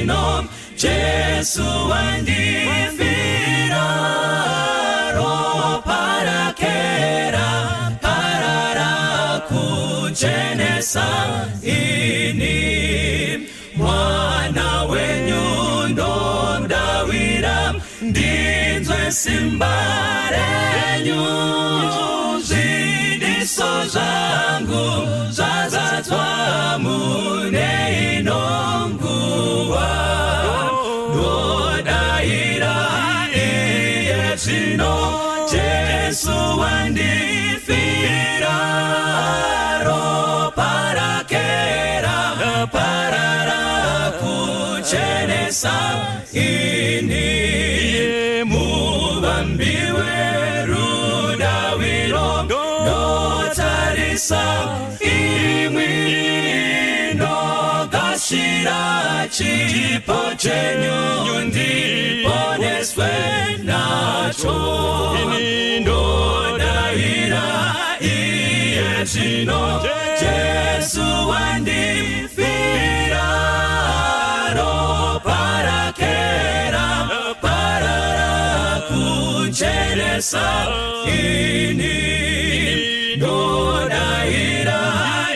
zvino Jesu wandifira, ropa rake raparara kuchenesa ini. Mwana wenyu ndomdawira, ndinzwe simba renyu. Zvidiso zvangu zvazadzwa mune inonguva. Ndodaira iye zvino Jesu wandifira, ropa rake raparara kuchenesa ini. Muvambiwe rudawiro ndotarisa imwi, ndogashira chipo chenyu ndiponeswe nacho. Ndodaira iye zvino Jesu wandifira, ropa rake raparara kuchenesa ini. Ndodaira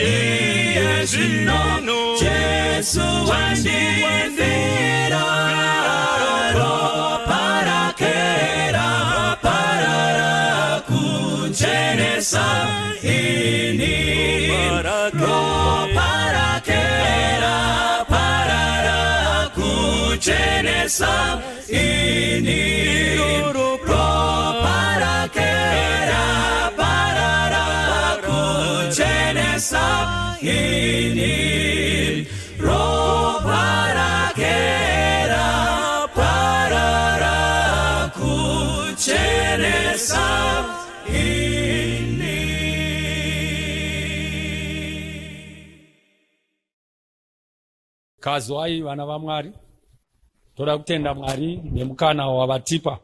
iye zvino Jesu wandifira, ropa rake raparara kuchenesa ini. Ropa rake raparara kuchenesa ini. Ropa rake raparara kuchenesa ini. Ropa rake raparara kuchenesa ini. Kazwai vana vaMwari, toda kutenda Mwari nemukana wavatipa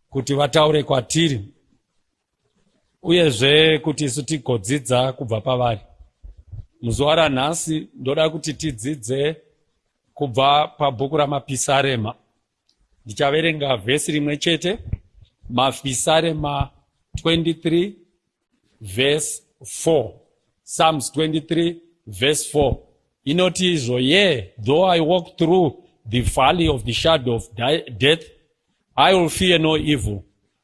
kuti vataure kwatiri, uyezve kuti isu tigodzidza kubva pavari. Muzuva ranhasi ndoda kuti tidzidze kubva pabhuku raMapisarema. Ndichaverenga vhesi rimwe chete, Mapisarema 23 verse 4. Psalms 23 verse 4. Inoti izvo, yea, though I walk through the valley of the shadow of death, I will fear no evil,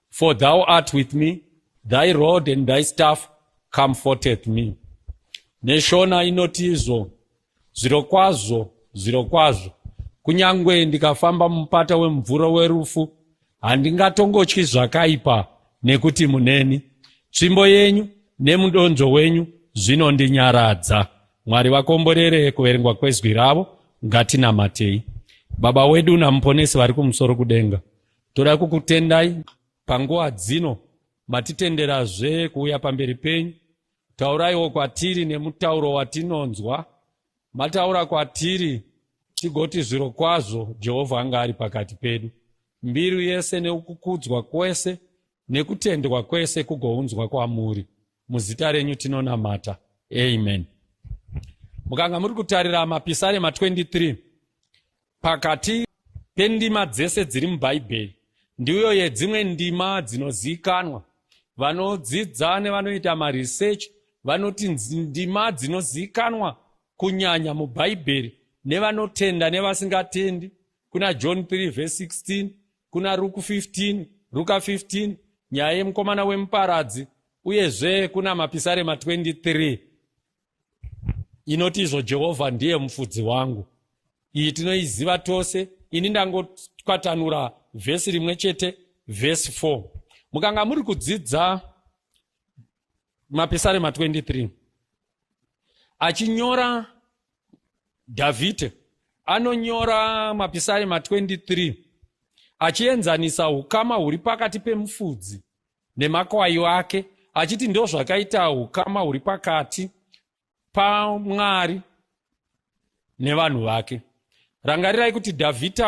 for thou art with me, thy rod and thy staff comforteth me. Neshona inoti izvo, zvirokwazvo, zvirokwazvo, kunyangwe ndikafamba mumupata wemvura werufu, handingatongotyi zvakaipa, nekuti muneni. Tsvimbo yenyu nemudonzvo wenyu zvinondinyaradza. Mwari vakomborere kuverengwa kwezwi ravo, ngatinamatei. Baba wedu namuponesi vari kumusoro kudenga, toda kukutendai panguva dzino matitenderazve kuuya pamberi penyu. Tauraiwo kwatiri nemutauro watinonzwa. Mataura kwatiri tigoti zvirokwazvo Jehovha anga ari pakati pedu. Mbiru yese neukukudzwa kwese nekutendwa kwese kugounzwa kwamuri. Muzita renyu tinonamata. Amen. Mukanga muri kutarira Mapisarema 23, pakati pendima dzese dziri mubhaibheri ndiyo yedzimwe ndima dzinozikanwa. Vanodzidza nevanoita maresearch vanoti ndima dzinozikanwa kunyanya mubhaibheri, nevanotenda nevasingatendi. Kuna John 3 verse 16, kuna Luka 15, nyaya yemukomana wemuparadzi, uyezve kuna Mapisarema 23 inoti izvo, Jehovha ndiye mufudzi wangu. Iyi tinoiziva tose. Ini ndangokwatanura vhesi rimwe chete, vhesi 4. Mukanga muri kudzidza Mapisarema 23, achinyora Dhavhidhi anonyora Mapisarema 23 achienzanisa ukama huri pakati pemufudzi nemakwai ake, achiti ndo zvakaita ukama huri pakati paMwari nevanhu vake. Rangarirai kuti Dhavhidhi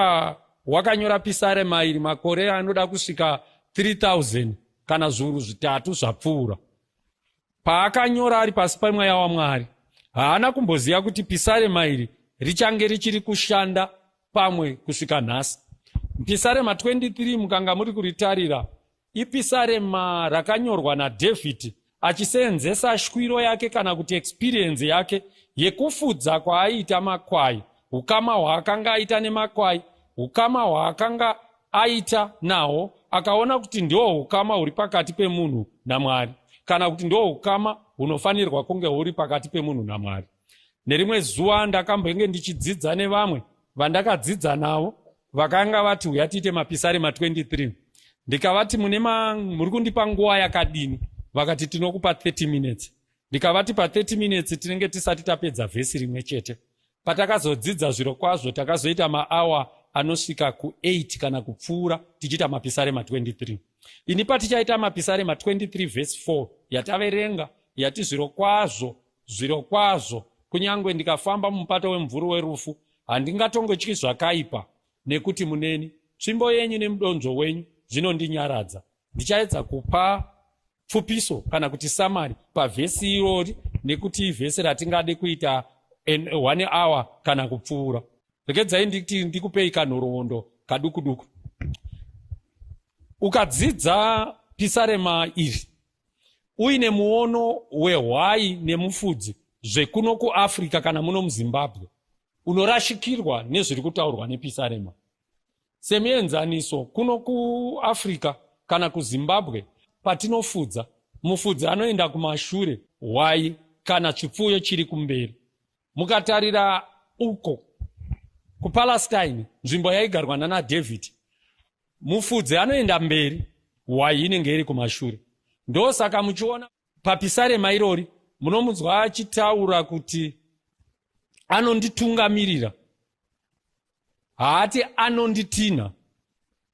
wakanyora Pisarema iri makore anoda kusvika 3000 kana zviuru zvitatu zvapfuura. Paakanyora ari pasi pamweya waMwari, haana kumboziva kuti Pisarema iri richange richiri kushanda pamwe kusvika nhasi. Pisarema 23 mukanga muri kuritarira ipisarema rakanyorwa naDhavhidhi achiseenzesa shwiro yake kana kuti experience yake yekufudza kwaaiita makwai, ukama hwaakanga aita nemakwai, ukama hwaakanga aita nawo, akaona kuti ndihwo ukama huri pakati pemunhu naMwari, kana kuti ndihwo ukama hunofanirwa kunge huri pakati pemunhu naMwari. Nerimwe zuva ndakambenge ndichidzidza nevamwe vandakadzidza navo, vakanga vati uya tiite mapisarema 23. Ndikavati muri kundipa nguva yakadini? Vakati tinokupa 30 minutes. Ndikavati pa 30 minutes tinenge tisati tapedza vhesi rimwe chete. Patakazodzidza zviro kwazvo takazoita maawa anosvika ku8 kana kupfuura tichiita mapisarema 23. Ini patichaita mapisarema 23 vhesi 4 yataverenga yati zviro kwazvo kunyangwe ndikafamba mupato wemvuru werufu handingatongotyi zvakaipa, nekuti muneni tsvimbo yenyu nemudonzvo wenyu zvinondinyaradza. Ndichaedza kupa pfupiso kana kuti samari pavhesi irori, nekuti ivhesi ratingade kuita 1 hour kana kupfuura. Regedzai ndikupei kanhoroondo kaduku. Ukadzidza pisarema iri uine muono wehwai nemufudzi zvekuno kuAfrica kana muno muZimbabwe, unorashikirwa nezviri kutaurwa nepisarema. Semuenzaniso, kuno kuAfrica kana kuZimbabwe patinofudza, mufudzi anoenda kumashure, hwai kana chipfuyo chiri kumberi. Mukatarira uko kuPalestine, nzvimbo yaigarwa naDhavhidhi, mufudzi anoenda mberi, hwai inenge iri kumashure. Ndosaka muchiona papisarema irori munomunzwa achitaura kuti anonditungamirira, haati anonditina.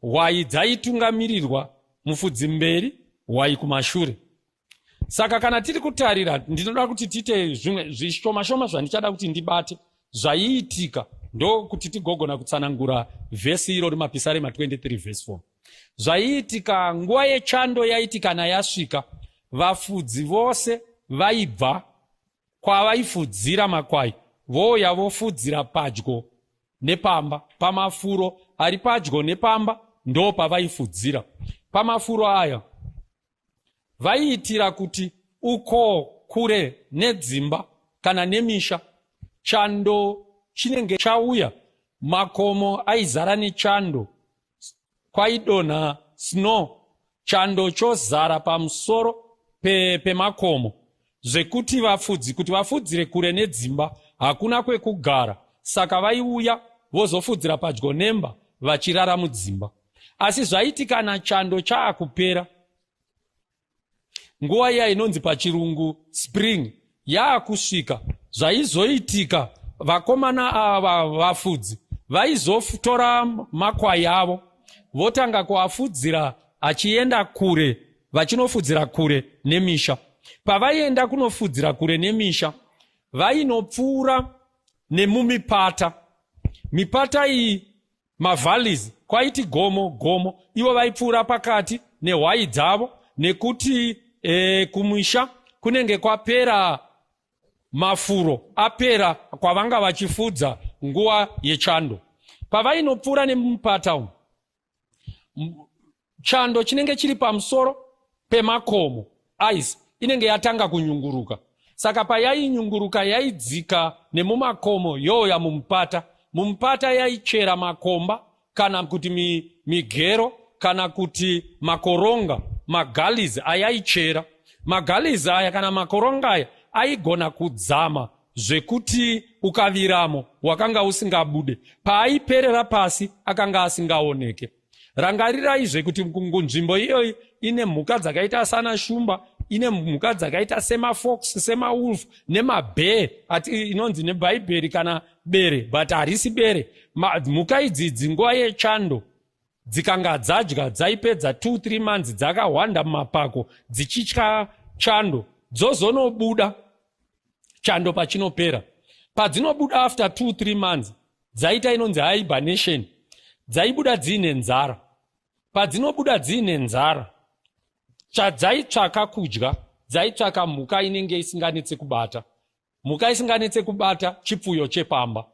Hwai dzaitungamirirwa, mufudzi mberi, hwai kumashure. Saka kana tiri kutarira, ndinoda kuti tiite zvimwe zvishoma zvandichada kuti ndibate zvaiitika, ndokuti tigogona kutsanangura vhesi irori mapisarema 23 vhesi 4. Zvaiitika nguva yechando yaiti kana yasvika, vafudzi vose vaibva kwavaifudzira makwai vouya vofudzira padyo nepamba. Pamafuro ari padyo nepamba ndo pavaifudzira. Pamafuro aya vaiitira kuti uko kure nedzimba kana nemisha, chando chinenge chauya, makomo aizara nechando, kwaidonha snow, chando chozara pamusoro pemakomo, zvekuti vafudzire kure nedzimba hakuna kwekugara. Saka vaiuya vozofudzira padyo nemba vachirara mudzimba. Asi zvaitikana chando chaakupera, nguva iya inonzi pachirungu spring yaakusvika, zvaizoitika vakomana ava vafudzi vaizotora makwai avo votanga kuafudzira achienda kure, vachinofudzira kure nemisha. Pavaienda kunofudzira kure nemisha, vainopfuura nemumipata. Mipata iyi, mavalleys, kwaiti gomo, ivo vaipfuura pakati nehwai dzavo, nekuti kumisha kunenge kwapera mafuro, apera kwavanga vachifudza nguva yechando. Pavainopfuura nemumupata umu, chando chinenge chiri pamusoro pemakomo, ice inenge yatanga kunyunguruka. Saka payainyunguruka yaidzika nemumakomo yoya mumupata. Mumupata yaichera makomba kana kuti migero kana kuti makoronga, magalizi ayaichera. Magalizi aya kana makoronga aya aigona kudzama zvekuti ukaviramo wakanga usingabude. Paaiperera pasi akanga asingaoneke. Rangarirai zvekuti nzvimbo iyoyi ine mhuka dzakaita sana shumba, ine mhuka dzakaita semafox, semawolf nemabhee, ati inonzi nebhaibheri kana bere, but harisi bere. Mhuka idzi nguva yechando dzikanga dzadya, dzaipedza 2-3 months dzakahwanda mumapako dzichitya chando, dzozonobuda chando pachinopera. Padzinobuda after 2-3 months dzaita inonzi hibernation, dzaibuda dziine nzara. Padzinobuda dziine nzara, chadzaitsvaka kudya, dzaitsvaka mhuka inenge isinganetse kubata. Mhuka isinganetse kubata chipfuyo chepamba.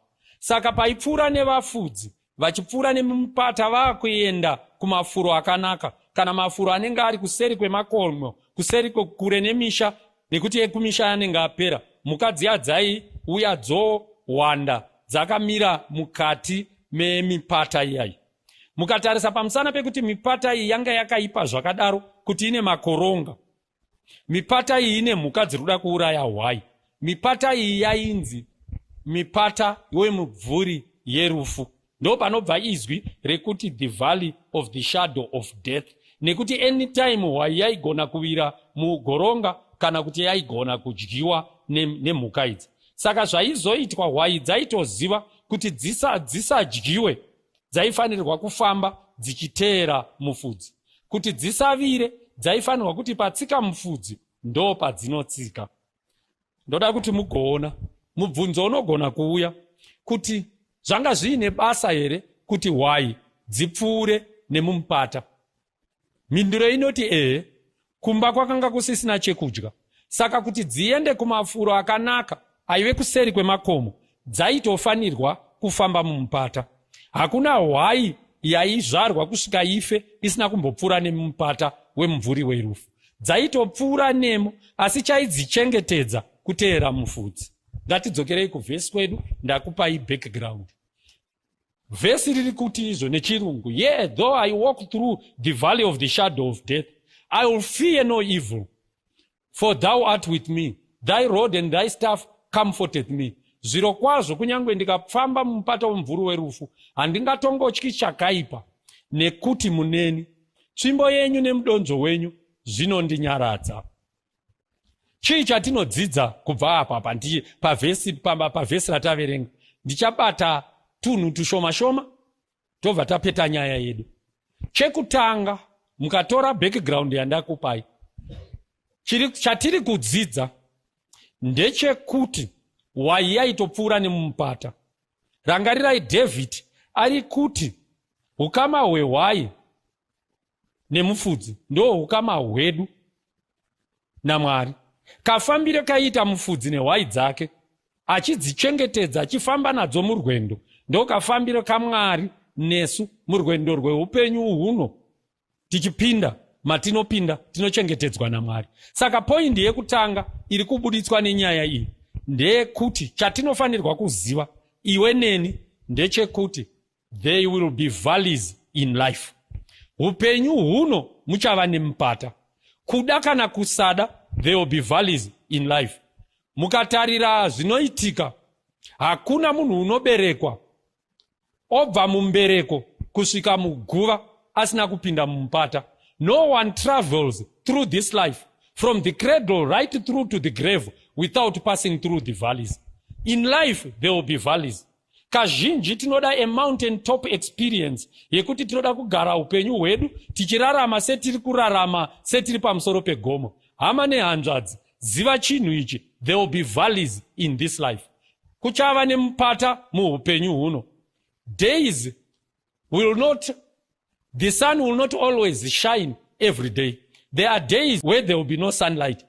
Saka paipfuura nevafudzi vachipfuura nemupata vakuenda kumafuro akanaka, kana mafuro anenge ari kuseri kwemakomo, kuseri kure nemisha, nekuti ekumisha anenge apera, mhuka dziya dzaiuya dzowanda dzakamira mukati memipata iyayi. Mukatarisa pamusana pekuti mipata iyi yanga yakaipa zvakadaro kuti ine makoronga, mipata iyi ine mhuka dziri kuda kuuraya hwai, mipata iyi yainzi mipata wemumvuri yerufu. Ndo panobva izwi rekuti the valley of the shadow of death, nekuti anytime hwai yaigona kuvira mugoronga kana kuti yaigona kudyiwa nemhuka idzi. Saka zvaizoitwa hwai dzaitoziva kuti dzisadyiwe, dzaifanirwa kufamba dzichiteera mufudzi. Kuti dzisavire, dzaifanirwa kuti patsika mufudzi ndo padzinotsika. Ndoda kuti mugoona mubvunzo unogona kuuya kuti zvanga zviine basa here kuti hwai dzipfuure nemumupata. Mhinduro inoti kumba kwakanga kusisina chekudya, saka kuti dziende kumafuro akanaka aive kuseri kwemakomo dzaitofanirwa kufamba mumupata. Hakuna hwai yaizvarwa kusvika ife isina kumbopfuura nemumupata wemumvuri werufu. Dzaitopfuura nemo, asi chaidzichengetedza kuteera mufudzi. Ngatidzokerei kuvhesi kwedu, ndakupai background. Vhesi riri kuti izvo nechirungu, yea, though I walk through the valley of the shadow of death, I will fear no evil, for thou art with me, thy rod and thy staff comforteth me. Zviro kwazvo kunyange ndikafamba mumupata wemumvuri werufu, handingatongotyi chakaipa, nekuti muneni tsvimbo yenyu nemudonzvo wenyu zvinondinyaradza. Chii chatinodzidza kubva apa pavhesi rataverenga? Ndichabata tunhu tushoma-shoma tobva tapeta nyaya yedu. Chekutanga, mukatora background yandakupai, chatiri kudzidza ndechekuti hwai yaitopfuura nemumupata. Rangarirai David ari kuti ukama hwehwai nemufudzi ndo ukama hwedu naMwari. Kafambire kaita mufudzi nehwai dzake, achidzichengetedza achifamba nadzo murwendo, ndo kafambire kaMwari nesu murwendo rweupenyu huno. Tichipinda matinopinda tinochengetedzwa naMwari. Saka poindi yekutanga iri kubuditswa nenyaya iyi ndeyekuti chatinofanirwa kuziva iwe neni ndechekuti there will be valleys in life. Upenyu huno muchava nemupata. Kuda kana kusada, there will be valleys in life. Mukatarira zvinoitika, hakuna munhu unoberekwa obva mumbereko kusvika muguva asina kupinda mumupata. No one travels through this life from the cradle right through to the grave without passing through the valleys. In life there will be valleys. Kazhinji tinoda a mountain top experience yekuti tinoda kugara upenyu hwedu tichirarama setiri kurarama setiri pamusoro pegomo. Hama nehanzvadzi, ziva chinhu ichi, there will be valleys in this life. Kuchava nemupata muupenyu huno. Days will not, the sun will not always shine every day. There are days where there will be no sunlight,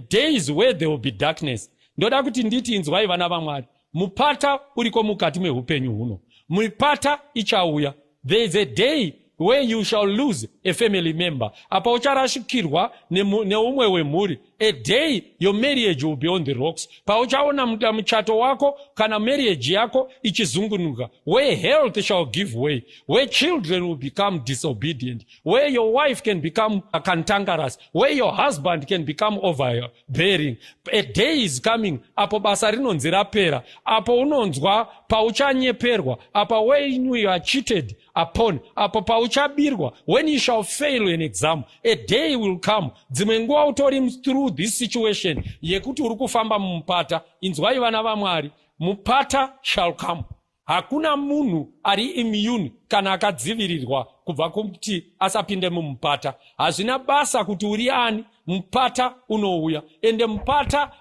days where there will be darkness. Ndoda kuti nditi inzwai vana vaMwari, mupata uriko mukati mehupenyu huno. Mupata ichauya. There is a day where you shall lose a family member. Apa ucharashikirwa neumwe wemhuri. A day your marriage will be on the rocks. Pa uchaona mchato wako kana marriage yako ichizungunuka. Where health shall give way. Where children will become disobedient. Where your wife can become cantankerous. Where your husband can become overbearing. A day is coming. Apo basa rinonzi rapera. Apo unonzwa pauchanyeperwa. Apo when you are cheated upon. Apo pauchabirwa. When you shall fail an exam. A day will come. Dzimwe nguva utori through this situation yekuti uri kufamba mumupata. Inzwai vana vaMwari, mupata shall come. Hakuna munhu ari immune kana akadzivirirwa kubva kuti asapinde mumupata. Hazvina basa kuti uri ani, mupata unouya. Ende mupata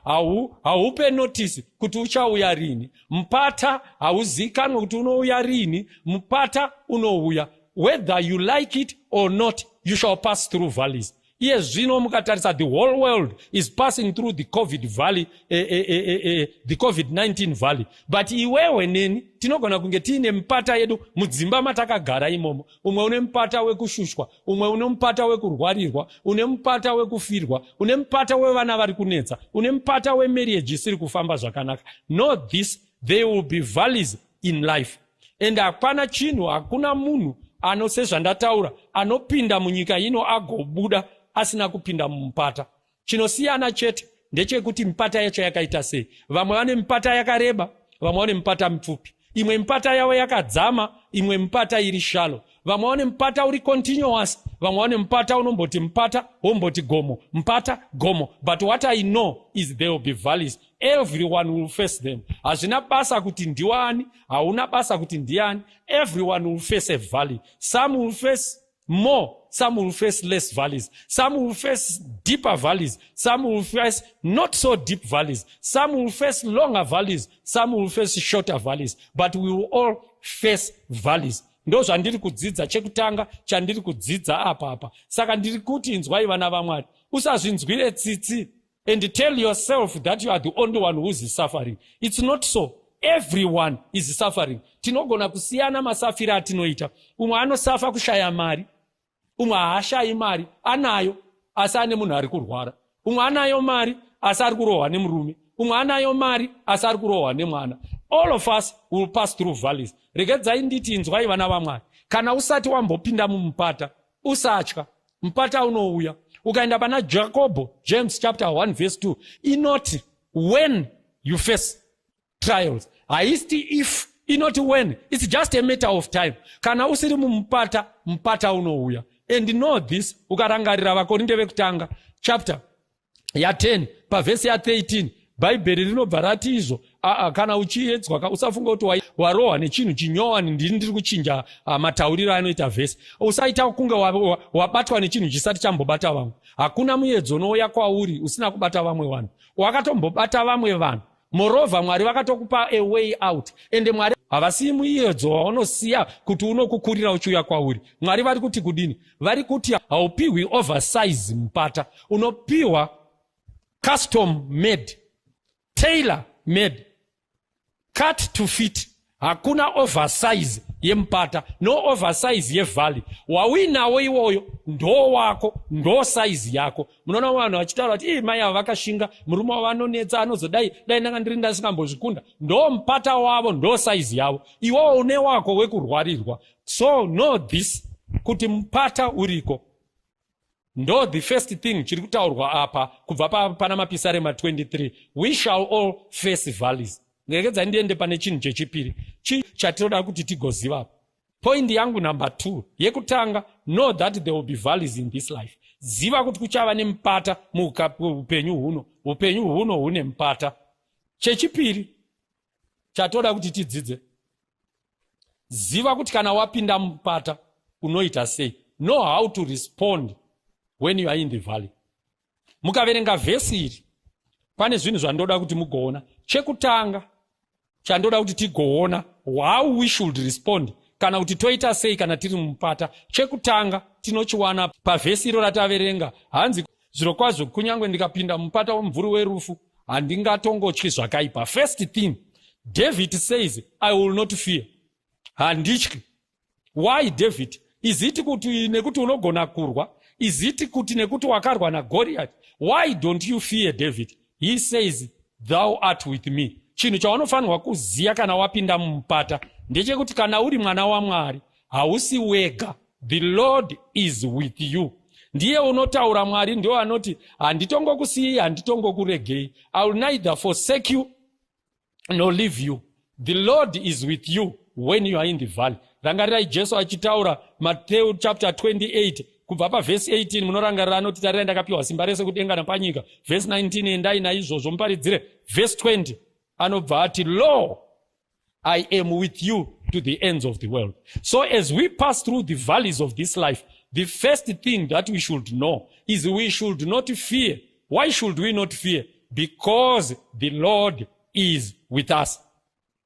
haupe notice kuti uchauya rini. Mupata hauzikanwa kuti unouya rini. Mupata unouya. Whether you like it or not, you shall pass through valleys. iye zvino mukatarisa the whole world is passing through the covid valley, the covid-19 valley, but iwewe neni tinogona kunge tiine mupata yedu mudzimba matakagara imomo. Umwe une mupata wekushushwa, umwe une mupata wekurwarirwa, une mupata wekufirwa, une mupata wevana vari kunetsa, une mupata wemarriage isiri kufamba zvakanaka. Know this, there will be valleys in life. And hapana chinhu, hakuna munhu sezvandataura anopinda munyika ino agobuda asina kupinda mumupata. Chinosiyana chete ndechekuti mipata yacho yakaita sei. Vamwe vane mipata yakareba, vamwe vane mipata mipfupi. Imwe mipata yavo yakadzama, imwe mipata iri shallow. Vamwe vane mipata uri continuous, vamwe vane mipata unomboti mipata womboti gomo, mipata gomo. But what I know is there will be valleys. Everyone will face them. Hazvina basa kuti ndiwani, hauna basa kuti ndiani. Everyone will face a valley. Some will face more, some will face less valleys. Some will face deeper valleys. Some will face not so deep valleys. Some will face longer valleys. Some will face shorter valleys. But we will all face valleys. Ndo zvandiri kudzidza chekutanga chandiri kudzidza apa. Saka ndiri kuti inzwai vana vaMwari, usazvinzwire tsitsi and tell yourself that you are the only one who is suffering. It's not so. Everyone is suffering. Tinogona kusiyana masafira atinoita. Umwe anosafa kushaya mari, umwe haashayi mari, anayo asi ane munhu ari kurwara. Umwe anayo mari asi ari kurohwa nemurume, umwe anayo mari asi ari kurohwa nemwana. All of us will pass through valleys. Regedzai nditi inzwai vana vaMwari, kana usati wambopinda mumupata usatya, mupata unouya. Ukaenda pana Jacob, James chapter 1 verse 2, inoti when you face trials, haisti if, inoti when, it's just a matter of time. Kana usiri mumupata, mupata unouya. And know this, ukarangarira vakorinde vekutanga chapter ya 10 pavhesi ya 13, bhaibheri rinobva rati izvo, kana uchiedzwa usafunga kuti warohwa nechinhu chinyowani. Ndiri kuchinja matauriro anoita vhesi. Usaita kunge wabatwa nechinhu chisati chambobata vamwe. Hakuna muedzo unouya kwauri usina kubata vamwe vanhu. Wakatombobata vamwe vanhu. Moreover, Mwari vakatokupa a way out. Ende Mwari havasiyi muedzo waunosiya kuti unokukurira uchiuya kwauri. Mwari vari kuti kudini? Vari kuti haupiwi oversize mupata. Unopiwa custom made, tailor made, cut to fit. Hakuna oversize yempata, no oversize yevalley. Wawinawo iwoyo ndo wako, ndo size yako. Munoona vanhu vachitaura kuti mai ava vakashinga, murume wavanonetsa anozodai dai ndanga ndiri ndasingambozvikunda. Ndo mupata wavo, ndo size yavo. Iwowo une wako wekurwarirwa. So know this, kuti mupata uriko. Ndo the first thing chiri kutaurwa apa kubva pana mapisarema 23. We shall all face valleys. Ngeredza ndiende pane chinhu chechipiri chatinoda kuti tigoziva. Point yangu number 2 yekutanga, know that there will be valleys in this life. Ziva kuti kuchava nemupata muupenyu huno. Upenyu huno hune mupata. Chechipiri chatoda kuti tidzidze, ziva kuti kana wapinda mupata unoita sei. Know how to respond when you are in the valley. Mukaverenga vhesi iri pane zvinhu zvandoda kuti mugoona. Chekutanga chandoda kuti tigoona how we should respond kana kuti toita sei kana tiri mupata. Chekutanga tinochiwana pavhesi iro rataverenga. Hanzi zvirokwazvo kunyange ndikapinda mupata womumvuri werufu handingatongotyi zvakaipa. First thing, David says, I will not fear. Handityi. Why David? Is it kuti nekuti unogona kurwa? Is it kuti nekuti wakarwa naGoliath? Why don't you fear David? He says, thou art with me. Chinhu chaunofanirwa kuziya kana wapinda mumupata ndechekuti kana uri mwana waMwari hausi wega. The Lord is with you. Ndiye unotaura Mwari, ndiye anoti handitongokusiyei, handitongokuregei. I will neither forsake you nor leave you. The Lord is with you when you are in the valley. Rangarirai Jesu achitaura Matthew chapter 28 kubva pavhesi 18. Munorangarira anoti tarirai ndakapiwa simba rese kudenga napanyika. Vhesi 19, endai naizvozvo muparidzire. Vhesi 20 anobva ati, lo, I am with you to the ends of the world. So as we pass through the valleys of this life, the first thing that we should know is we should not fear. Why should we not fear? Because the Lord is with us.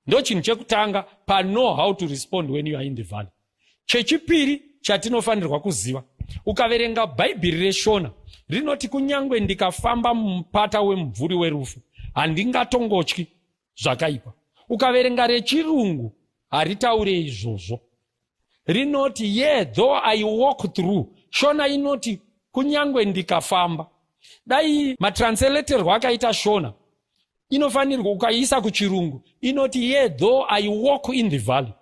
Ndo chinhu chekutanga pa know how to respond when you are in the valley. Chechipiri chatinofanirwa kuziva, Ukaverenga bhaibheri reshona rinoti kunyangwe ndikafamba mumupata wemumvuri werufu handingatongotyi zvakaipa. Ukaverenga rechirungu haritaure izvozvo, rinoti yea though I walk through. Shona inoti kunyangwe ndikafamba. Dai matranslatorwa akaita shona inofanirwa ukaisa kuchirungu inoti yea though I walk in the valley.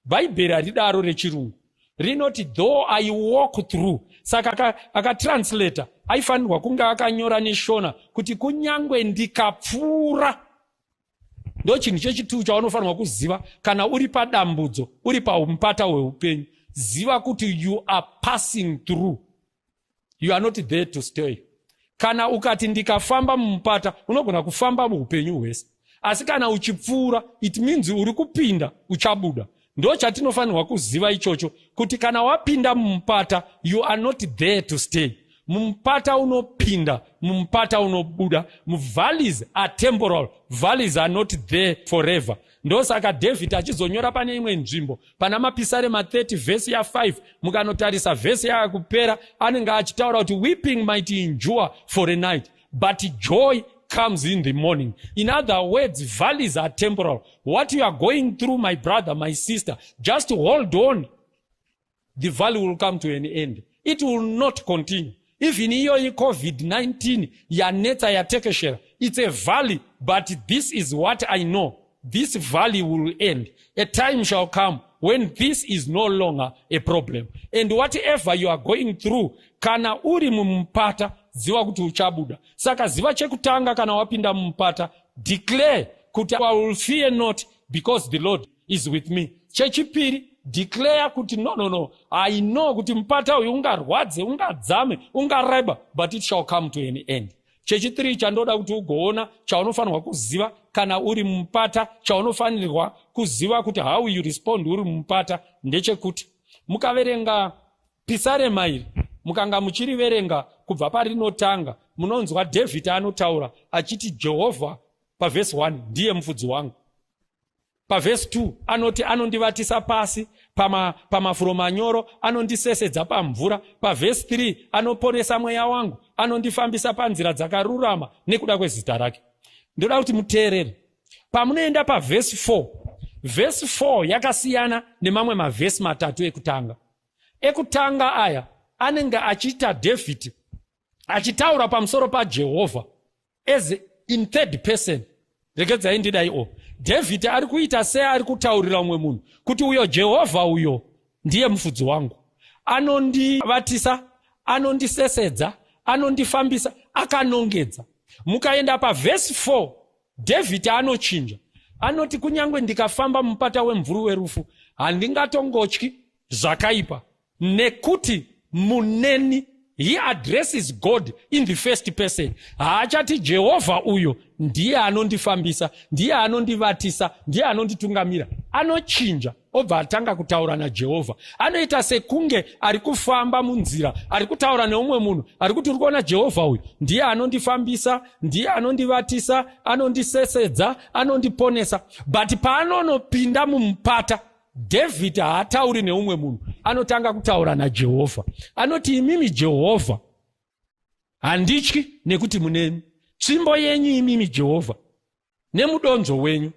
Bhaibheri haridaro rechirungu, rinoti though I walk through. Saka akatranslata aifanirwa kunge akanyora neshona kuti kunyangwe ndikapfuura. Ndo chinhu chechitu chaunofanirwa kuziva kana uri padambudzo, uri pamupata hweupenyu. Ziva kuti you are passing through, you are not there to stay. Kana ukati ndikafamba mumupata, unogona kufamba muupenyu hwese, asi kana uchipfuura it means uri kupinda uchabuda. Ndo chatinofanirwa kuziva ichocho, kuti kana wapinda mumupata you are not there to stay. Mumupata unopinda, mumupata unobuda. Valleys are temporal, valleys are not there forever. Ndo saka David achizonyora pane imwe nzvimbo pana mapisare 30 vhesi ya5 mukanotarisa vhesi yakupera anenge achitaura kuti weeping might endure for a night but joy comes in the morning. In other words, valleys are temporal. What you are going through, my brother, my sister, just hold on. The valley will come to an end. It will not continue. Even iyo COVID-19 yanetsa yatekeshera, it's a valley, but this is what I know. This valley will end. A time shall come when this is no longer a problem. And whatever you are going through, kana uri mumupata, ziva kuti uchabuda. Saka ziva chekutanga kana wapinda mumupata, declare kuti I will fear not because the Lord is with me. Chechipiri, declare kuti no, I know kuti mupata uyu ungarwadze, ungadzame, ungareba, but it shall come to an end. Chechitiri chandoda kuti ugoona chaunofanirwa kuziva kana uri mumupata, chaunofanirwa kuziva kuti how you respond uri mumupata ndechekuti mukaverenga pisarema iri, mukanga muchiriverenga kubva parinotanga, munonzwa David anotaura achiti Jehovha pavhesi 1 ndiye mufudzi wangu. Pavhesi 2 anoti anondivatisa pasi pamafuro manyoro, anondisesedza pamvura. Pavhesi 3 anoponesa mweya wangu, anondifambisa panzira dzakarurama nekuda kwezita rake. Ndoda kuti muteerere pamunoenda pavhesi 4. Vhesi 4 yakasiyana nemamwe mavhesi matatu ekutanga. Ekutanga aya anenge achiita David achitaura pamusoro paJehovha as in third person. Regedzai ndidaiwo David ari kuita ari kutaurira umwe munhu kuti uyo Jehovha uyo ndiye mufudzi wangu, anondivatisa, anondisesedza, anondifambisa, akanongedza. Mukaenda pavhesi 4 David anochinja, anoti kunyangwe ndikafamba mupata wemvuri werufu handingatongotyi zvakaipa, nekuti muneni. He addresses God in the first person. Haachati Jehovha uyo ndiye anondifambisa, ndiye anondivatisa, ndiye anonditungamira. Anochinja obva atanga kutaura naJehovha. Anoita sekunge ari kufamba munzira, ari kutaura neumwe munhu, ari kuti uri kuona Jehovha uyu ndiye anondifambisa, ndiye anondivatisa, anondisesedza, anondiponesa. But paanonopinda mumupata, David haatauri neumwe munhu, anotanga kutaura naJehovha. Anoti imimi Jehovha handityi nekuti muneni. Tsvimbo yenyu imimi Jehovha nemudonzo wenyu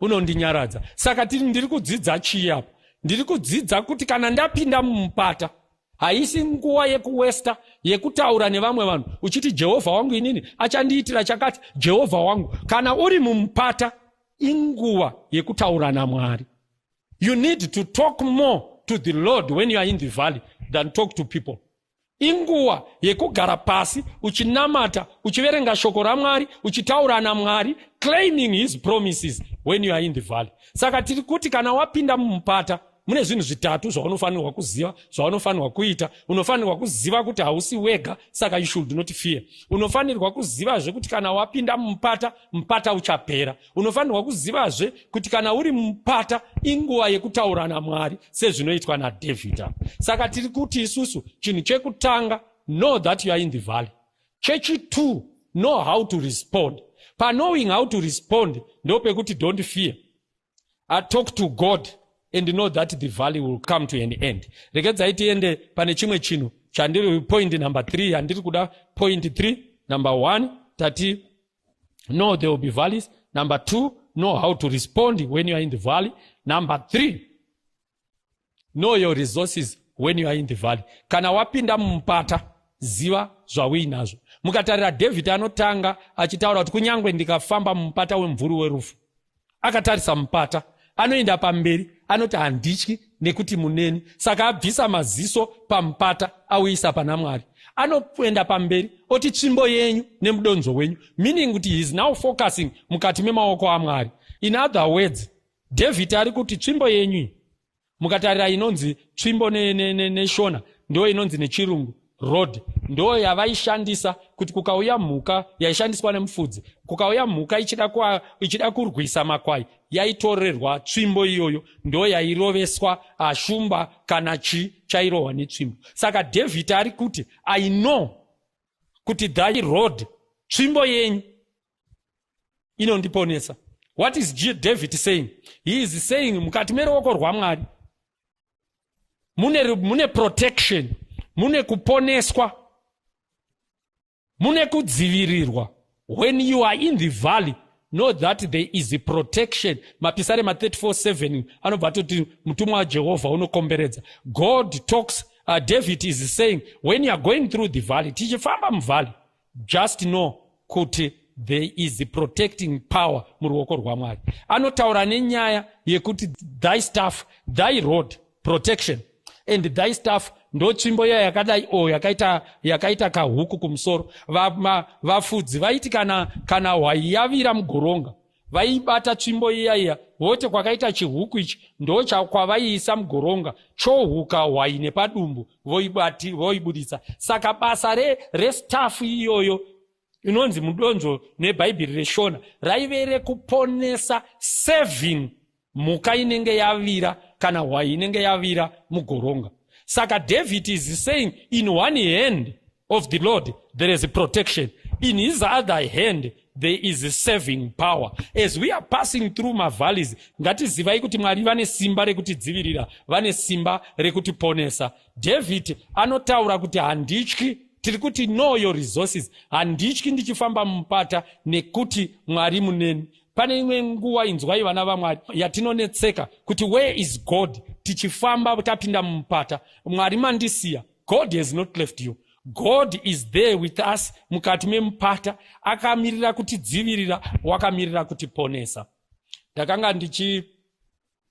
unondinyaradza. Saka ndiri kudzidza chii apa? Ndiri kudzidza kuti kana ndapinda mumupata haisi nguva yekuwesta, yekutaura nevamwe vanhu uchiti Jehovha wangu inini achandiitira chakati. Jehovha wangu, kana uri mumupata inguva yekutaura naMwari. You need to talk more to the Lord when you are in the valley than talk to people. Inguva yekugara pasi uchinamata, uchiverenga shoko raMwari, uchitaura naMwari, claiming his promises when you are in the valley. Saka tiri kuti kana wapinda mumupata mune zvinhu zvitatu zvaunofanirwa kuziva, zvaunofanirwa kuita. Unofanirwa kuziva kuti hausi wega, saka you should not fear. Unofanirwa kuzivazve kuti kana wapinda mumupata, mupata uchapera. Unofanirwa kuzivazve kuti kana uri mumupata inguva yekutaura naMwari sezvinoitwa naDavid. Saka tiri kuti isusu chinhu chekutanga, know that you are in the valley. Chechi2, know how to respond. Pa knowing how to respond ndopekuti don't fear. I talk to God and know that the valley will come to an end. Regedzai tiende pane chimwe chinhu chandiri point number 3 handiri kuda point 3. Number 1 tati know there will be valleys. Number 2 know how to respond when you are in the valley. Number 3 know your resources when you are in the valley. Kana wapinda mumupata ziva zvauinazvo. Mukatarira David anotanga achitaura kuti kunyangwe ndikafamba mumupata wemvuri werufu, akatarisa mupata, anoenda pamberi, anoti handityi nekuti muneni. Saka abvisa maziso pamupata auisa pana Mwari. Anoenda pamberi oti tsvimbo yenyu nemudonzvo wenyu, meaning kuti he is now focusing mukati memaoko aMwari. In other words, David ari kuti tsvimbo yenyu, mukatarira inonzi tsvimbo neshona, ndo inonzi nechirungu road, ndo yavaishandisa kuti kukauya mhuka yaishandiswa nemufudzi, kukauya mhuka ichida kurwisa makwai, yaitorerwa tsvimbo iyoyo, ndo yairoveswa shumba kana chairohwa netsvimbo. Saka David ari kuti I know kuti thy road, tsvimbo yenyu inondiponesa. What is David saying? He is saying mukati meruoko rwaMwari mune protection, mune kuponeswa, mune kudzivirirwa. When you are in the valley, know that there is a protection. Mapisarema 34:7 anobva kuti mutumwa waJehovha unokomberedza. God talks, David is saying, when you are going through the valley, tichifamba muvalley, just know kuti there is a protecting power muruoko rwaMwari. Anotaura nenyaya yekuti thy staff, thy rod, protection, and thy staff ndo tsvimbo iya yakadai yakaita kahuku kumusoro. Vafudzi vaiti kana hwai yavira mugoronga, vaibata tsvimbo iya vote kwakaita chihuku ichi ndo kwavaiisa mugoronga, chohuka hwai nepadumbu voibudisa. Saka basa restaff iyoyo inonzi mudonzvo nebhaibheri reshona raive rekuponesa, saving mhuka inenge yavira kana hwai inenge yavira mugoronga. Saka David is saying, in one hand of the Lord there is a protection, in his other hand there is a saving power. As we are passing through my valleys, ngatizivai kuti Mwari vane simba rekutidzivirira, vane simba rekutiponesa. David anotaura kuti handityi, tiri kuti know your resources, handityi ndichifamba mumupata nekuti Mwari muneni. Pane imwe nguva inzwai vana vaMwari yatinonetseka kuti where is God, tichifamba tapinda mumupata, Mwari mandisiya. God has not left you. God is there with us mukati memupata, akamirira kutidzivirira, wakamirira kutiponesa. Ndakanga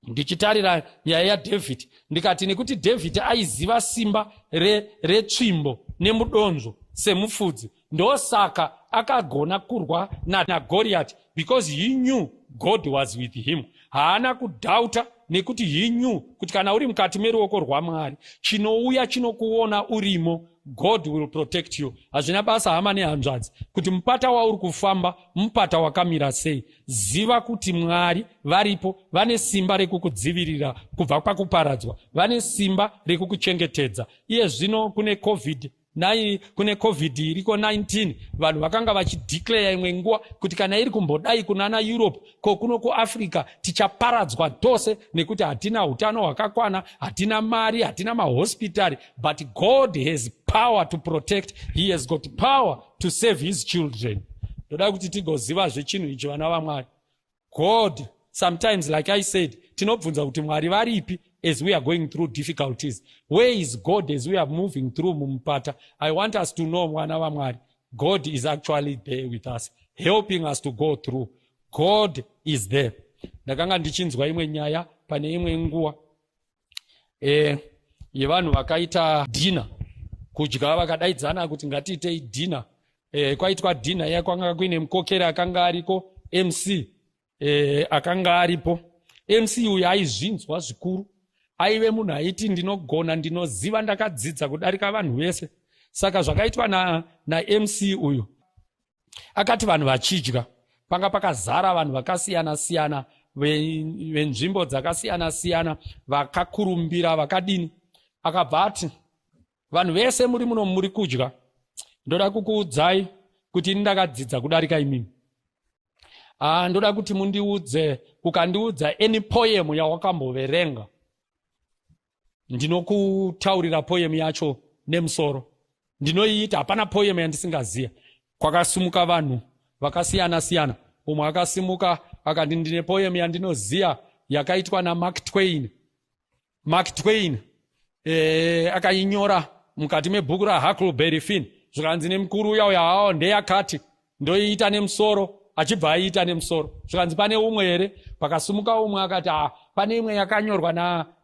ndichitarira nyaya yaDavid, ndikati nekuti David aiziva simba retsvimbo nemudonzvo semufudzi, ndosaka akagona kurwa naGoliath, because he knew God was with him. Haana kudhauta nekuti he knew kuti kana uri mukati meruoko rwaMwari, chinouya chinokuona urimo, God will protect you. Hazvina basa hama nehanzvadzi kuti mupata wauri kufamba mupata wakamira sei. Ziva kuti Mwari varipo, vane simba rekukudzivirira kubva pakuparadzwa, vane simba rekukuchengetedza. Iye zvino kune COVID iriko 19, vanhu vakanga vachideclare imwe nguva kuti kana iri kumbodai kunana Europe, kuno kuAfrica tichaparadzwa tose nekuti hatina hutano hwakakwana, hatina mari, hatina mahospitari. But God has power to protect. He has got power to save his children. Ndoda kuti tigoziva zvechinhu ichi vana vaMwari. God, sometimes like I said, tinobvunza kuti Mwari varipi as we are going through difficulties. Where is God as we are moving through mumupata? I want us to know, mwana wa Mwari, God is actually there with us, helping us to go through. God is there. Ndakanga ndichinzwa imwe nyaya pane imwe nguva yevanhu vakaita dina, kudya vakadaidzana kuti ngatiitei dina. Kwaitwa dina yakwanga kuine mukokeri akanga ariko, MC akanga aripo. MC uyu aizvinzwa zvikuru, aive munhu aiti ndinogona, ndinoziva, ndakadzidza kudarika vanhu vese. Saka zvakaitwa naMC uyu, akati vanhu vachidya panga pakazara vanhu vakasiyana siyana, venzvimbo dzakasiyana siyana, vakakurumbira, vakadini. Akabva ati vanhu vese muri muno muri kudya, ndoda kukuudzai kuti ndakadzidza kudarika imimi. Ndoda kuti mundiudze, ukandiudza any poem yawakamboverenga, ndinokutaurira poem yacho nemusoro. Ndinoiita, hapana poem yandisingaziya. Kwakasimuka vanhu vakasiyana siyana. Umwe akasimuka akati ndine poem yandinoziya yakaitwa naMark Twain. Mark Twain akainyora mukati mebhuku raHuckleberry Finn. Zvikanzi nemukuru uya hawo ndeyakati ndoiita nemusoro, achibva aiita nemusoro. Zvikanzi pane umwe here, pakasimuka umwe akati pane imwe yakanyorwa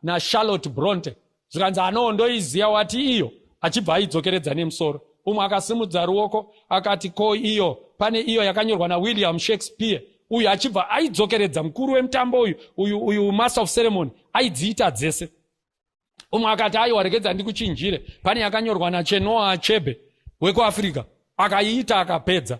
naCharlotte Bronte. Zvikanzi ndoiziya wati iyo, achibva aidzokeredza nemusoro. Umwe akasimudza ruoko akati ko iyo, pane iyo yakanyorwa naWilliam Shakespeare. Uyu achibva aidzokeredza, mukuru wemutambo uyu master of ceremony aidziita dzese. Umwe akati aiwa regedza ndikuchinjire, pane yakanyorwa naChenoa Achebe wekuAfrica, akaiita akapedza.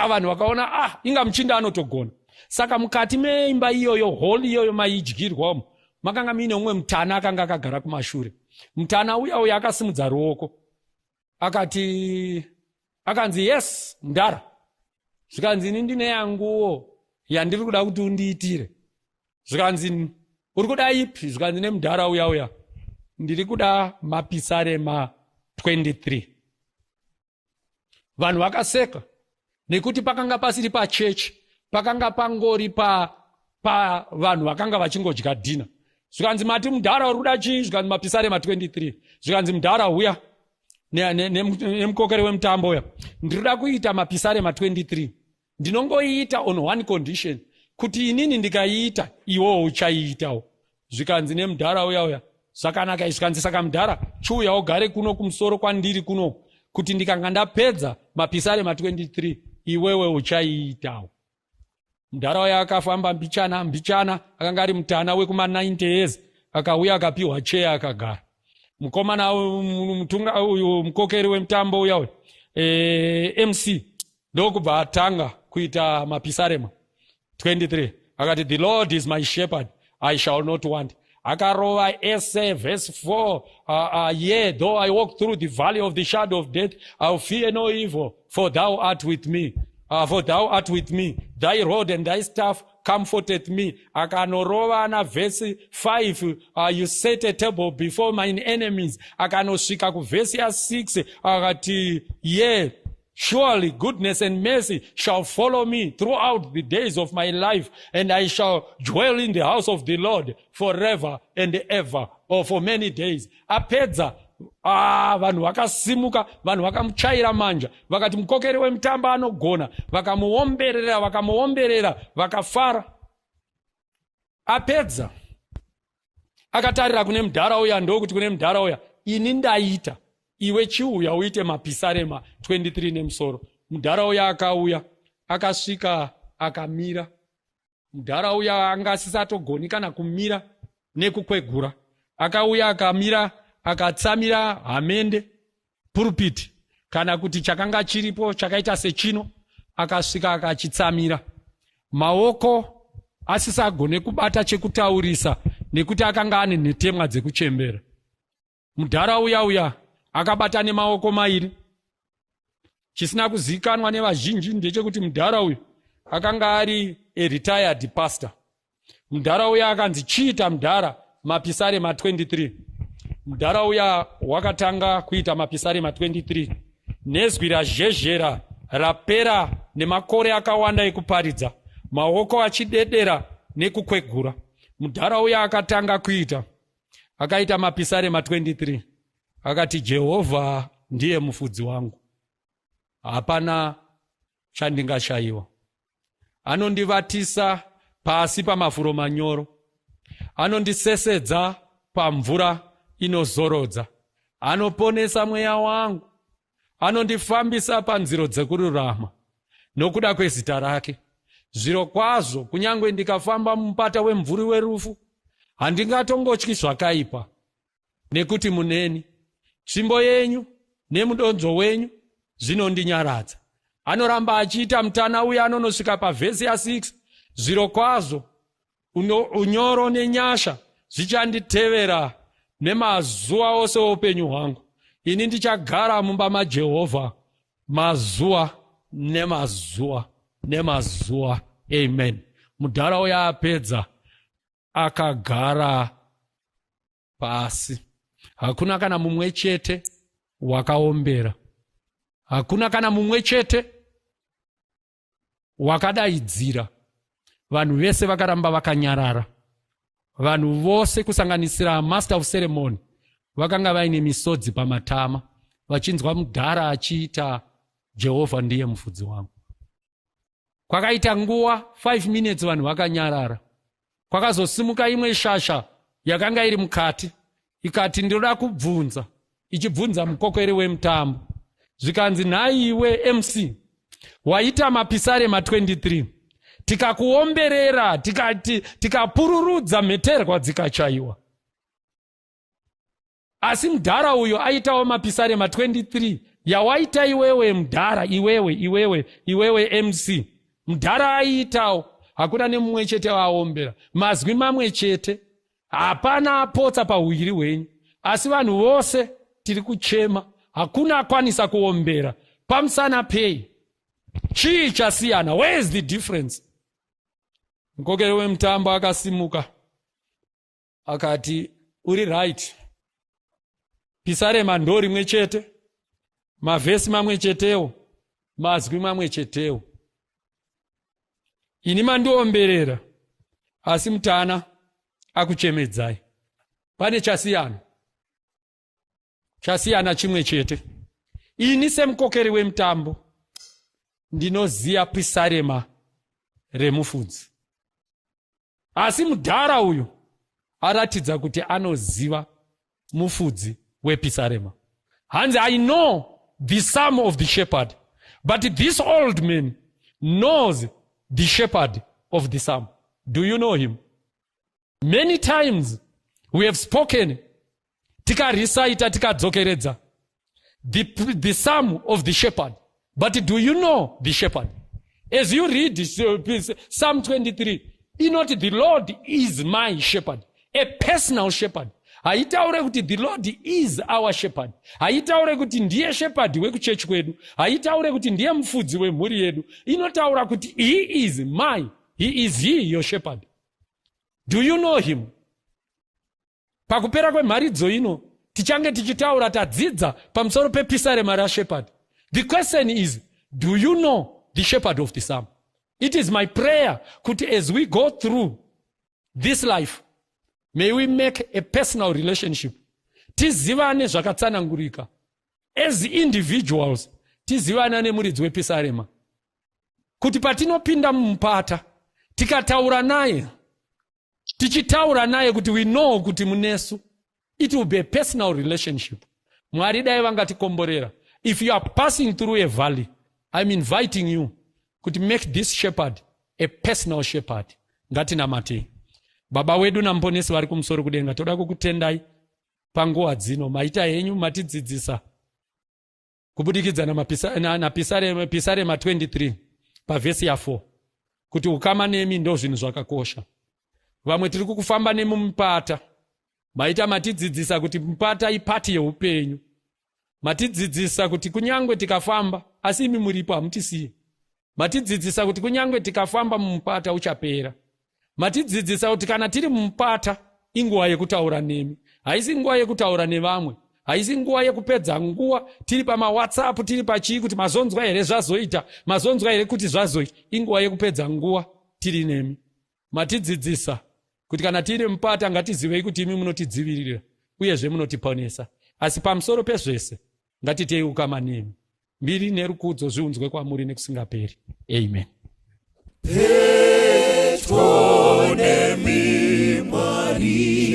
Vanhu vakaona inga muchinda anotogona. Saka mukati meimba iyoyo, hall iyoyo maidyirwamo, makanga mine umwe mutana akanga akagara kumashure. Mutana uya akasimudza ruoko akanzi yes Mandara, zvikanzi ini ndine yanguwo yandiri kuda kuti undiitire. Zvikanzi uri kuda ipi? Zvikanzi neMandara uya ndiri kuda mapisarema 23. Vanhu vakaseka nekuti pakanga pasiri pachechi, pakanga pangori pa vanhu vakanga vachingodya dhina. Zvikanzi mati Mandara uri kuda chii? Zvikanzi mapisarema 23. Zvikanzi Mandara uya nemukokeri wemutambo uya, ndinoda kuita mapisarema 23. Ndinongoiita on one condition, kuti inini ndikaiita iwowo uchaiitawo. Zvikanzi neMandara uya zvakanaka. Zvikanzi saka Mandara chiuya ugare kuno kumusoro kwandiri kuno, kuti ndikanga ndapedza mapisarema 23 iwewe uchaiitawo. Mandara uya akafamba mbichana, akanga ari mutana wekuma 90 years, akauya akapiwa cheya akagara. Mukomana mutunga uyu mukokeri wemutambo uya MC ndokubva atanga kuita mapisarema 23. Akati the Lord is my shepherd, I shall not want. Akarova Ese verse 4, yea, though I walk through the valley of the shadow of death, I will fear no evil, for thou art with me. For thou art with me, thy rod and thy staff comforteth me. Akanorova na verse 5, you set a table before mine enemies. Akanosvika ku verse 6, akati yea, surely goodness and mercy shall follow me throughout the days of my life, and I shall dwell in the house of the Lord forever and ever, or for many days. Apedza vanhu vakasimuka, vanhu vakamuchaira manja, vakati mukokeri wemutambo anogona, vakamuomberera, vakafara. Apedza akatarira kune Mandara uya, ndokuti kune Mandara uya, ini ndaita, iwe chiuya uite mapisarema 23 nemusoro. Mandara uya akauya, akasvika akamira. Mandara uya anga asisatogoni kana kumira nekukwegura. Akauya akamira, akatsamira hamende, pulpiti, kana kuti chakanga chiripo chakaita sechino, akasvika akachitsamira. Maoko asisagone kubata chekutaurisa nekuti akanga ane nhetemwa dzekuchembera. Mandara uya akabata nemaoko mairi. Chisina kuzikanwa nevazhinji ndechekuti Mandara uyu akanga ari a retired pastor. Mandara uya akanzi chiita Mandara mapisarema 23. Mandara uya wakatanga kuita mapisarema 23 nezwi razhezhera rapera nemakore akawanda ekuparidza, maoko achidedera nekukwegura. Mandara uya akatanga kuita, akaita mapisarema 23. Akati Jehovha ndiye mufudzi wangu, hapana chandingashayiwa. Anondivatisa pasi pamafuro manyoro, anondisesedza pamvura inozorodza, anoponesa mweya wangu, anondifambisa panziro dzekururama nokuda kwezita rake. Zvirokwazvo kunyange ndikafamba mumupata wemvuri werufu, handingatongotyi zvakaipa, nekuti muneni. Tsvimbo yenyu nemudonzo wenyu zvinondinyaradza. Anoramba achiita mutana uya anonosvika pavhesi 6, zvirokwazvo unyoro nenyasha zvichanditevera nemazuva ose oupenyu hwangu. Ini ndichagara mumba maJehovha mazuva nemazuva. Amen. Mandara uya apedza akagara pasi. Hakuna kana mumwe chete wakaombera. Hakuna kana mumwe chete wakadaidzira. Vanhu vese vakaramba vakanyarara. Vanhu vose kusanganisira master of ceremony vakanga vaine misodzi pamatama, vachinzwa Mandara achiita Jehovha ndiye mufudzi wangu. Kwakaita nguva 5 minutes vanhu vakanyarara. Kwakazosimuka imwe shasha yakanga iri mukati, ikati ndinoda kubvunza, ichibvunza mukokeri wemutambo. Zvikanzi, nhai iwe MC waita mapisarema 23, tikakuomberera tikapururudza mheterwa dzikachaiwa. Asi Mandara uyo aitawo mapisarema 23 yawaita iwewe Mandara, iwewe MC. Mandara aiitawo, hakuna nemumwe chete waaombera. Mazwi mamwe chete, hapana apotsa pahwiri hwenyu. Asi vanhu vose tiri kuchema, hakuna akwanisa kuombera. Pamusana pei? Chii chasiyana? Where is the difference? Mukokeri wemutambo akasimuka akati, uri right. Pisarema ndo rimwe chete, mavhesi mamwe chetewo, mazwi mamwe chetewo. Ini mandiomberera, asi mutana akuchemedzai. Pane chasiyana. Chasiyana chimwe chete. Ini semukokeri wemutambo ndinoziya pisarema remufudzi. Asi Mandara uyu aratidza kuti anoziva mufudzi wepisarema. Hanzi, I know the psalm of the shepherd, but this old man knows the shepherd of the psalm. Do you know him? Many times we have spoken, tikarisaita tikadzokeredza the psalm of the shepherd. But do you know the shepherd? As you read Psalm 23, you know the Lord is my shepherd, a personal shepherd. Haitaure kuti the Lord is our shepherd. Haitaure kuti ndiye shepherd wekuchechi kwedu. Haitaure kuti ndiye mufudzi wemhuri yedu. Inotaura kuti he is your shepherd. Do you know him? Pakupera kwemharidzo ino tichange tichitaura tadzidza pamusoro pepisarema rashepherd. The question is, do you know the shepherd of the psalm? It is my prayer kuti as we go through this life, may we make a personal relationship. Tizivane zvakatsanangurika. As individuals, tizivane nemuridzi wepisarema. Kuti patinopinda mumupata, tikataura naye, tichitaura naye kuti we know kuti munesu, it will be a personal relationship. Mwari dai vangatikomborera. If you are passing through a valley, I'm inviting you to make this shepherd a personal shepherd. Ngatinamate. Baba wedu na mponesi vari kumusoro kudenga, toda kukutendai panguva dzino. Maita henyu matidzidzisa kubudikidza na pisarema 23 pavhesi ya 4 kuti ukama nemi ndo zvinhu zvakakosha. Vamwe tiri kufamba nemumupata, maita matidzidzisa kuti mupata ipati yeupenyu. Matidzidzisa kuti kunyangwe tikafamba asi imi muripo hamutisiyi. Matidzidzisa kuti kunyangwe tikafamba mumupata uchapera. Matidzidzisa kuti kana tiri mumupata inguva yekutaura nemi, haisi nguva yekutaura nevamwe, haisi nguva yekupedza nguva tiri pamaWhatsApp tiri pachii kuti mazonzwa here zvazoita, mazonzwa here kuti zvazoita. Inguva yekupedza nguva tiri nemi. Matidzidzisa kuti kana tiri mupata ngatizivei kuti imi munotidzivirira uyezve munotiponesa. Asi pamusoro pezvese ngatitei ukama nemi. Mbiri nerukudzo zviunzwe kwamuri nekusingaperi. Amen. Petro nemi Mwari,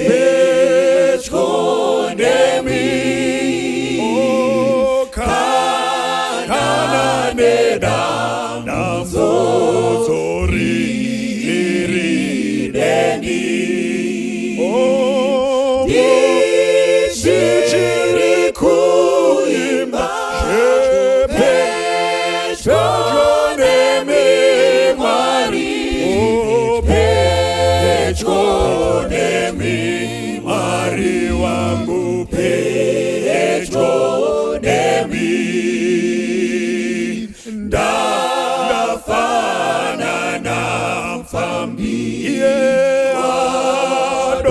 Petro nemi, kana neda zori irideni, dichiri kuimba, Petro nemi Mwari, Petro nemi Mwari wangu, Petro nemi, ndafana na mfambi wadokera,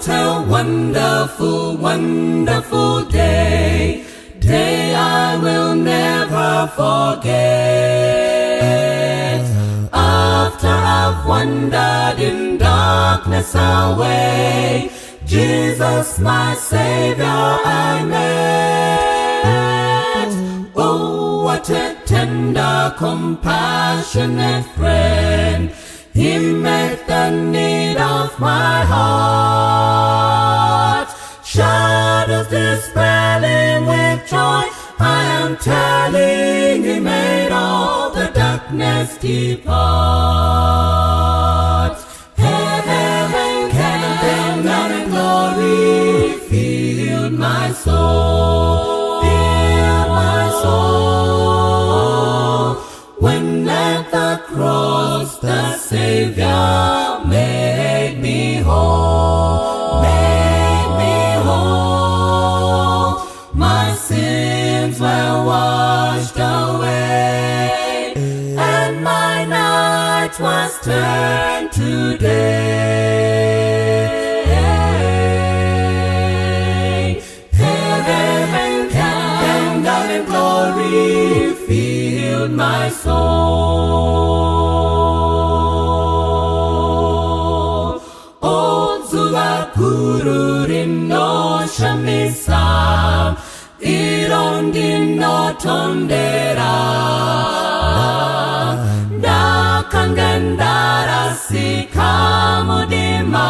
What a wonderful, wonderful day, day I will never forget. After I've wandered in darkness away, Jesus my Savior I met. Oh, what a tender, compassionate friend, He met the need of my heart. Shadows dispelling with joy, I am telling He made all the darkness depart. Heaven came down in glory, filled my soul, filled my soul. When at the cross the Savior made me whole, made me whole. My sins were washed away, and my night was turned to day. Heaven came down in glory, filled my soul. Oh, zuga kururin no shamisa, irondi no tondera. Nakangandara sikamudima,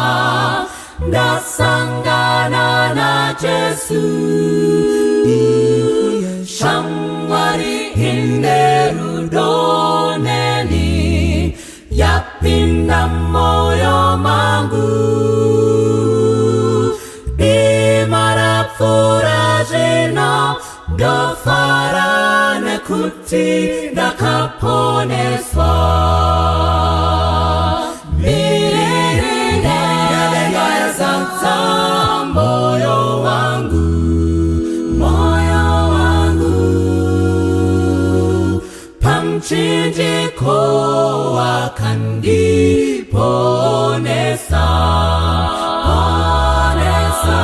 nasangana na Jesu. Shangwari hinderudoneni, yapinda moyo mangu. Bimara furajino, dofara kuti nakaponeswa. Mirinde yazaza moyo wangu, moyo wangu. Pamchinjiko wakandiponesa, ponesa.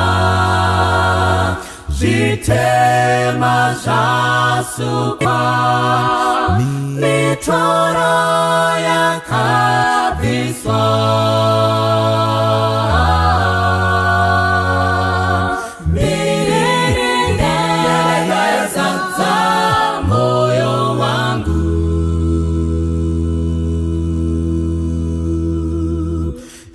Zitema zasuka, mitoro yakaviswa. Mirinde yazaza moyo wangu.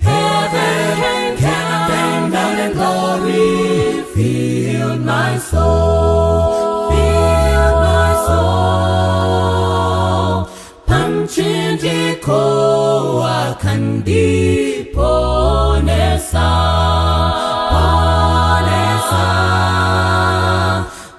Heaven came down in glory, filled my soul, filled my soul. Pamchinjiko wakandiponesa, ponesa.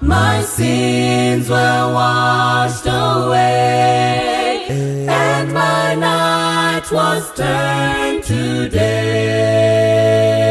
My sins were washed away, and my night was turned to day.